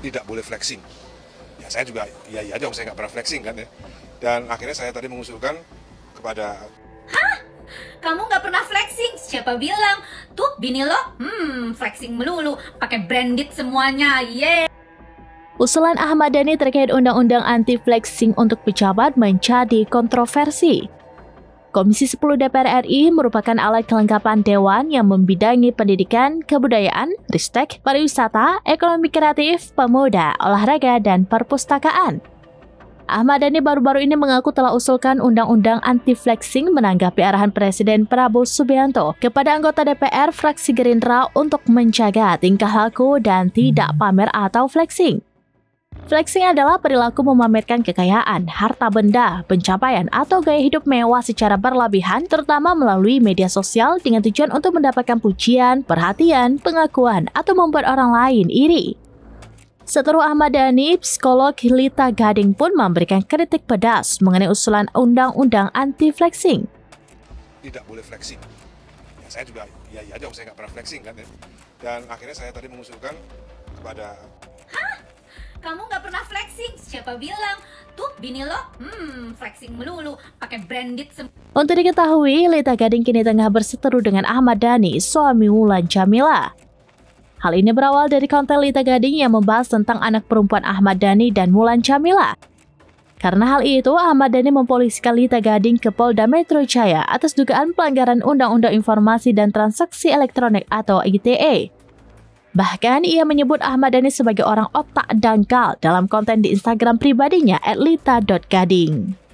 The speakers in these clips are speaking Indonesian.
tidak boleh flexing. Ya saya juga ya aja, saya nggak pernah flexing kan ya. Dan akhirnya saya tadi mengusulkan kepada... Hah? Kamu nggak pernah flexing? Siapa bilang? Tuh bini lo, flexing melulu, pakai branded semuanya, Usulan Ahmad Dhani terkait undang-undang anti-flexing untuk pejabat menjadi kontroversi. Komisi 10 DPR RI merupakan alat kelengkapan dewan yang membidangi pendidikan, kebudayaan, ristek, pariwisata, ekonomi kreatif, pemuda, olahraga, dan perpustakaan. Ahmad Dhani baru-baru ini mengaku telah usulkan undang-undang anti-flexing menanggapi arahan Presiden Prabowo Subianto kepada anggota DPR fraksi Gerindra untuk menjaga tingkah laku dan tidak pamer atau flexing. Flexing adalah perilaku memamerkan kekayaan, harta benda, pencapaian, atau gaya hidup mewah secara berlebihan, terutama melalui media sosial dengan tujuan untuk mendapatkan pujian, perhatian, pengakuan, atau membuat orang lain iri. Seteru Ahmad Dhani, psikolog Lita Gading pun memberikan kritik pedas mengenai usulan undang-undang anti-flexing. Tidak boleh flexing. Ya saya juga ya aja, saya nggak pernah flexing kan ya. Dan akhirnya saya tadi mengusulkan kepada... Hah? Kamu nggak pernah flexing? Siapa bilang? Tuh bini lo, flexing melulu, pakai branded Untuk diketahui, Lita Gading kini tengah berseteru dengan Ahmad Dhani, suami Mulan Jameela. Hal ini berawal dari konten Lita Gading yang membahas tentang anak perempuan Ahmad Dhani dan Mulan Jameela. Karena hal itu, Ahmad Dhani mempolisikan Lita Gading ke Polda Metro Jaya atas dugaan pelanggaran Undang-Undang Informasi dan Transaksi Elektronik atau ITE. Bahkan ia menyebut Ahmad Dhani sebagai orang otak dangkal dalam konten di Instagram pribadinya @lita.gading.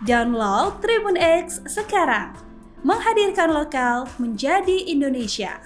Download Tribun X sekarang, menghadirkan lokal menjadi Indonesia.